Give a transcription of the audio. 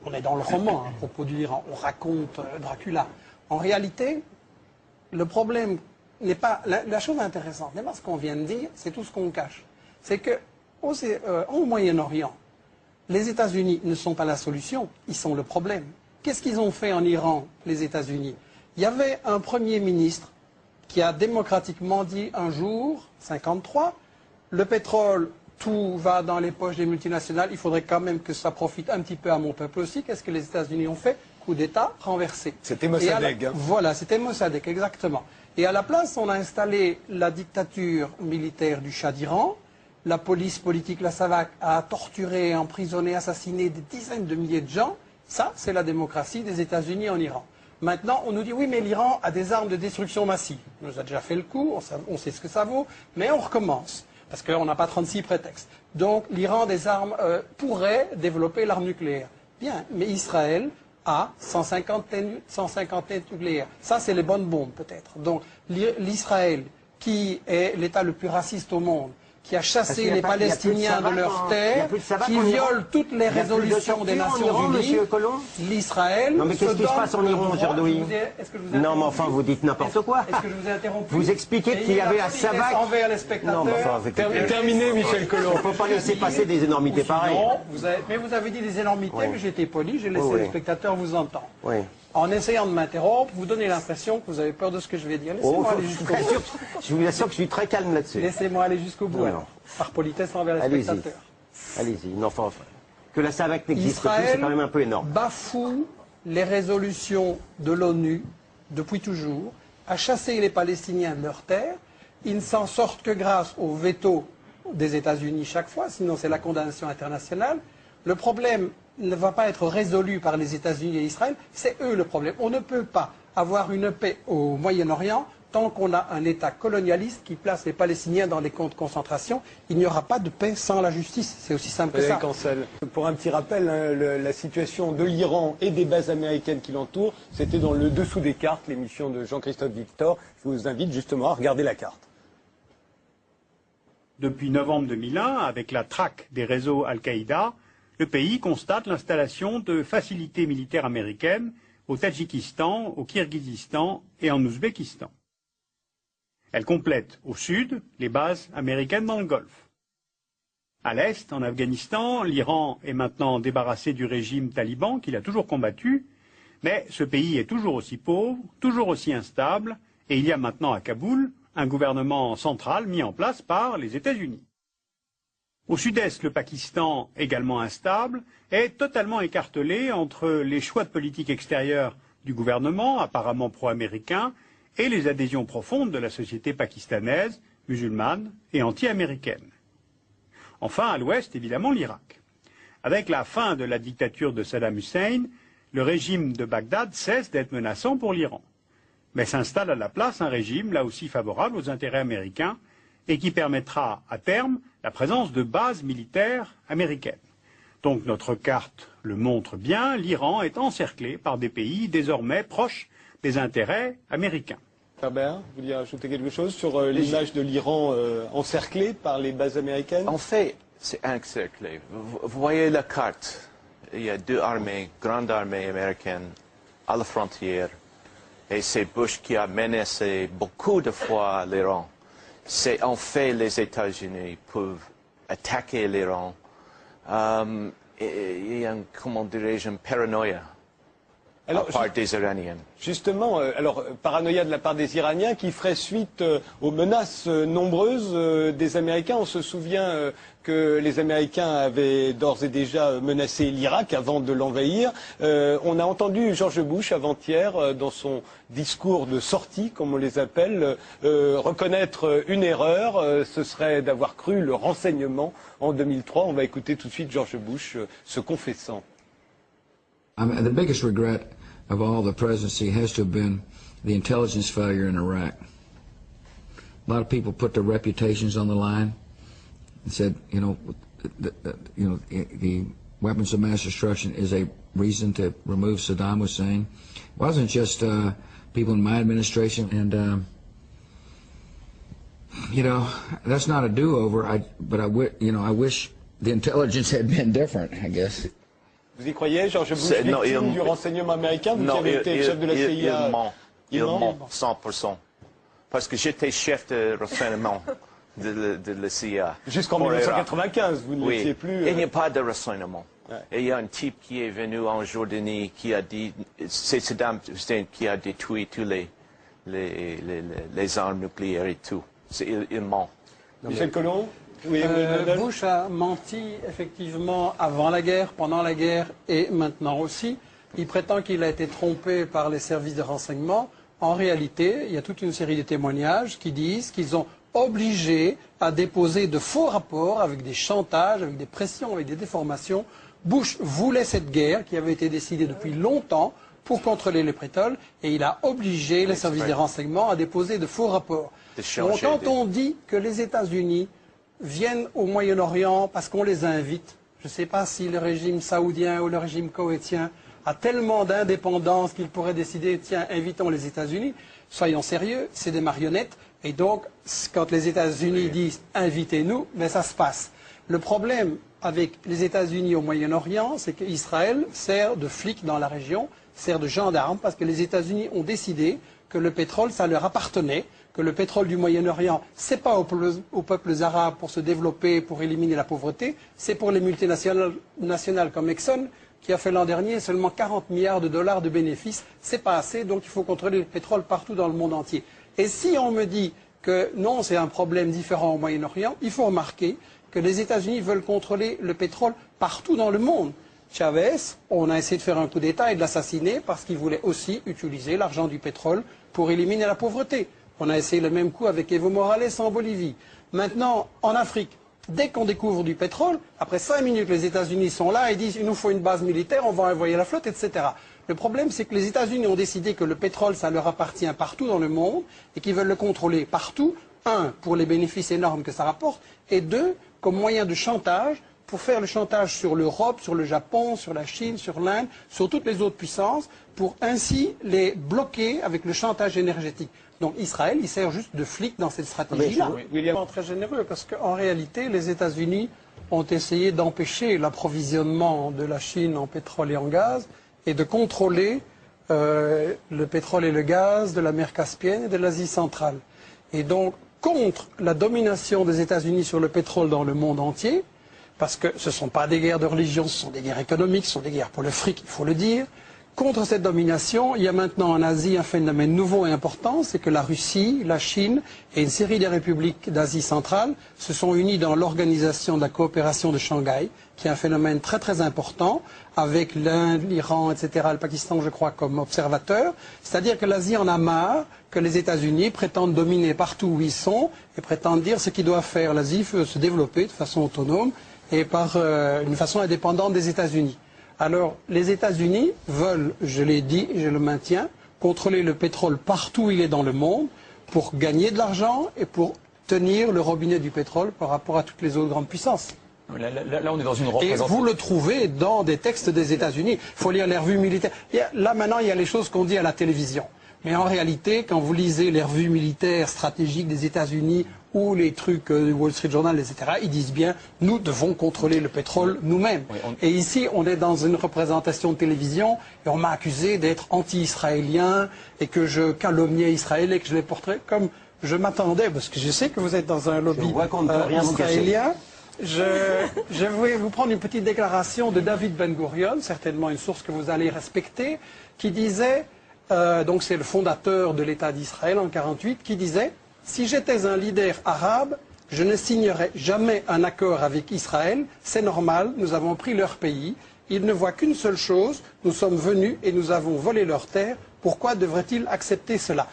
On est dans le roman à propos de l'Iran, on raconte Dracula. En réalité, le problème n'est pas... La chose intéressante n'est pas ce qu'on vient de dire, c'est tout ce qu'on cache. C'est que au Moyen-Orient, les États-Unis ne sont pas la solution, ils sont le problème. Qu'est-ce qu'ils ont fait en Iran, les États-Unis? Il y avait un Premier ministre qui a démocratiquement dit un jour, 53, le pétrole, tout va dans les poches des multinationales, il faudrait quand même que ça profite un petit peu à mon peuple aussi. Qu'est-ce que les États-Unis ont fait? Coup d'État, renversé. C'était Mossadegh. Voilà, c'était Mossadegh, exactement. Et à la place, on a installé la dictature militaire du Shah d'Iran. La police politique, la SAVAK, a torturé, emprisonné, assassiné des dizaines de milliers de gens. Ça, c'est la démocratie des États-Unis en Iran. Maintenant, on nous dit, oui, mais l'Iran a des armes de destruction massive. On nous a déjà fait le coup, on sait ce que ça vaut, mais on recommence. Parce qu'on n'a pas 36 prétextes. Donc l'Iran des armes pourrait développer l'arme nucléaire. Bien, mais Israël a 150 têtes nucléaires. Ça, c'est les bonnes bombes, peut-être. Donc l'Israël, qui est l'État le plus raciste au monde, qui a chassé les Palestiniens de leurs terres, qui viole toutes les résolutions des Nations Unies, l'Israël... Non mais qu'est-ce qui se passe en Iran aujourd'hui? Non mais enfin vous dites n'importe quoi. Est-ce que je vous ai interrompu? Vous expliquez qu'il y avait la SAVAK... envers les spectateurs. Non mais enfin... Terminé Michel Collomb. Il ne faut pas laisser passer des énormités pareilles. Mais vous avez dit des énormités, Oui. mais j'ai été poli, j'ai laissé les spectateurs vous entendre. Oui. En essayant de m'interrompre, vous donnez l'impression que vous avez peur de ce que je vais dire. Laissez-moi aller jusqu'au bout. Je vous assure que je suis très calme là-dessus. Laissez-moi aller jusqu'au bout, alors. Par politesse envers les spectateurs. Allez-y. Non, enfin, que la SAVAK n'existe plus, c'est quand même un peu énorme. Bafoue les résolutions de l'ONU depuis toujours, a chassé les Palestiniens de leurs terres. Ils ne s'en sortent que grâce au veto des États-Unis chaque fois, sinon c'est la condamnation internationale. Le problème ne va pas être résolu par les États-Unis et Israël, c'est eux le problème. On ne peut pas avoir une paix au Moyen-Orient tant qu'on a un État colonialiste qui place les Palestiniens dans des camps de concentration. Il n'y aura pas de paix sans la justice, c'est aussi simple que ça. Cancel. Pour un petit rappel, hein, la situation de l'Iran et des bases américaines qui l'entourent, c'était dans le dessous des cartes, l'émission de Jean-Christophe Victor. Je vous invite justement à regarder la carte. Depuis novembre 2001, avec la traque des réseaux Al-Qaïda, le pays constate l'installation de facilités militaires américaines au Tadjikistan, au Kirghizistan et en Ouzbékistan. Elle complète au sud les bases américaines dans le Golfe. À l'est, en Afghanistan, l'Iran est maintenant débarrassé du régime taliban qu'il a toujours combattu, mais ce pays est toujours aussi pauvre, toujours aussi instable, et il y a maintenant à Kaboul un gouvernement central mis en place par les États-Unis. Au sud-est, le Pakistan, également instable, est totalement écartelé entre les choix de politique extérieure du gouvernement, apparemment pro-américain, et les adhésions profondes de la société pakistanaise, musulmane et anti-américaine. Enfin, à l'ouest, évidemment, l'Irak. Avec la fin de la dictature de Saddam Hussein, le régime de Bagdad cesse d'être menaçant pour l'Iran. Mais s'installe à la place un régime, là aussi favorable aux intérêts américains, et qui permettra, à terme, la présence de bases militaires américaines. Donc notre carte le montre bien, l'Iran est encerclé par des pays désormais proches des intérêts américains. Herbert, vous vouliez ajouter quelque chose sur l'image de l'Iran encerclé par les bases américaines? En fait, c'est encerclé. Vous voyez la carte. Il y a deux armées, grandes armées américaines à la frontière. Et c'est Bush qui a menacé beaucoup de fois l'Iran. C'est en fait les États-Unis peuvent attaquer l'Iran. Il y a, comment dirais-je, une paranoïa de la part des Iraniens. Justement, paranoïa de la part des Iraniens qui ferait suite aux menaces nombreuses des Américains. On se souvient que les Américains avaient d'ores et déjà menacé l'Irak avant de l'envahir. On a entendu George Bush avant-hier, dans son discours de sortie, comme on les appelle, reconnaître une erreur. Ce serait d'avoir cru le renseignement en 2003. On va écouter tout de suite George Bush se confessant. The biggest regret of all the presidency has to have been the intelligence failure in Iraq. A lot of people put their reputations on the line and said, the weapons of mass destruction is a reason to remove Saddam Hussein. It wasn't just people in my administration, and that's not a do-over. But I wish the intelligence had been different, I guess. Vous y croyez, George Bush, Non, victime du renseignement américain, vous qui avez été chef de la CIA? Il ment, 100%. Parce que j'étais chef de renseignement de la CIA. Jusqu'en 1995, vous ne l'étiez plus. Il n'y a pas de renseignement. Ouais. Et il y a un type qui est venu en Jordanie qui a dit, c'est Saddam Hussein qui a détruit tous les armes nucléaires et tout. Il ment. Michel Collomb? Oui, Bush a menti effectivement avant la guerre, pendant la guerre et maintenant aussi. Il prétend qu'il a été trompé par les services de renseignement. En réalité, il y a toute une série de témoignages qui disent qu'ils ont obligé à déposer de faux rapports avec des chantages, avec des pressions, avec des déformations. Bush voulait cette guerre qui avait été décidée depuis longtemps pour contrôler les pétroles et il a obligé les services de renseignement à déposer de faux rapports. Donc, quand on dit que les États-Unis viennent au Moyen-Orient parce qu'on les invite, je ne sais pas si le régime saoudien ou le régime koweïtien a tellement d'indépendance qu'il pourrait décider, tiens, invitons les États-Unis. Soyons sérieux, c'est des marionnettes. Et donc, quand les États-Unis disent invitez-nous, ben ça se passe. Le problème avec les États-Unis au Moyen-Orient, c'est qu'Israël sert de flic dans la région, sert de gendarme, parce que les États-Unis ont décidé que le pétrole, ça leur appartenait, que le pétrole du Moyen-Orient, ce n'est pas aux peuples arabes pour se développer, pour éliminer la pauvreté, c'est pour les multinationales comme Exxon, qui a fait l'an dernier seulement 40 milliards de dollars de bénéfices. C'est pas assez, donc il faut contrôler le pétrole partout dans le monde entier. Et si on me dit que non, c'est un problème différent au Moyen-Orient, il faut remarquer que les États-Unis veulent contrôler le pétrole partout dans le monde. Chavez, on a essayé de faire un coup d'État et de l'assassiner parce qu'il voulait aussi utiliser l'argent du pétrole pour éliminer la pauvreté. On a essayé le même coup avec Evo Morales en Bolivie. Maintenant, en Afrique, dès qu'on découvre du pétrole, après 5 minutes, les États-Unis sont là et disent il nous faut une base militaire, on va envoyer la flotte, etc. Le problème, c'est que les États-Unis ont décidé que le pétrole, ça leur appartient partout dans le monde et qu'ils veulent le contrôler partout. Un, pour les bénéfices énormes que ça rapporte, et deux, comme moyen de chantage, pour faire le chantage sur l'Europe, sur le Japon, sur la Chine, sur l'Inde, sur toutes les autres puissances, pour ainsi les bloquer avec le chantage énergétique. Donc Israël, il sert juste de flic dans cette stratégie-là. William. Très généreux, parce qu'en réalité, les États-Unis ont essayé d'empêcher l'approvisionnement de la Chine en pétrole et en gaz, et de contrôler le pétrole et le gaz de la mer Caspienne et de l'Asie centrale. Et donc, contre la domination des États-Unis sur le pétrole dans le monde entier, parce que ce ne sont pas des guerres de religion, ce sont des guerres économiques, ce sont des guerres pour le fric, il faut le dire. Contre cette domination, il y a maintenant en Asie un phénomène nouveau et important, c'est que la Russie, la Chine et une série de républiques d'Asie centrale se sont unies dans l'organisation de la coopération de Shanghai, qui est un phénomène très très important, avec l'Inde, l'Iran, etc., le Pakistan, je crois, comme observateurs. C'est-à-dire que l'Asie en a marre que les États-Unis prétendent dominer partout où ils sont et prétendent dire ce qu'ils doivent faire. L'Asie veut se développer de façon autonome et par une façon indépendante des États-Unis. Alors, les États-Unis veulent, je l'ai dit et je le maintiens, contrôler le pétrole partout où il est dans le monde pour gagner de l'argent et pour tenir le robinet du pétrole par rapport à toutes les autres grandes puissances. Là, on est dans une Et représentation. vous le trouvez dans des textes des États-Unis. Il faut lire les revues militaires. Là, maintenant, il y a les choses qu'on dit à la télévision. Mais en réalité, quand vous lisez les revues militaires stratégiques des États-Unis ou les trucs du Wall Street Journal, etc., ils disent bien, nous devons contrôler le pétrole nous-mêmes. Oui, Et ici, on est dans une représentation de télévision et on m'a accusé d'être anti-israélien et que je calomniais Israël et que je les porterais comme je m'attendais, parce que je sais que vous êtes dans un lobby israélien. Je vais vous prendre une petite déclaration de David Ben-Gurion, certainement une source que vous allez respecter, qui disait, donc c'est le fondateur de l'État d'Israël en 1948, qui disait « Si j'étais un leader arabe, je ne signerais jamais un accord avec Israël, c'est normal, nous avons pris leur pays, ils ne voient qu'une seule chose, nous sommes venus et nous avons volé leurs terres, pourquoi devraient-ils accepter cela ?»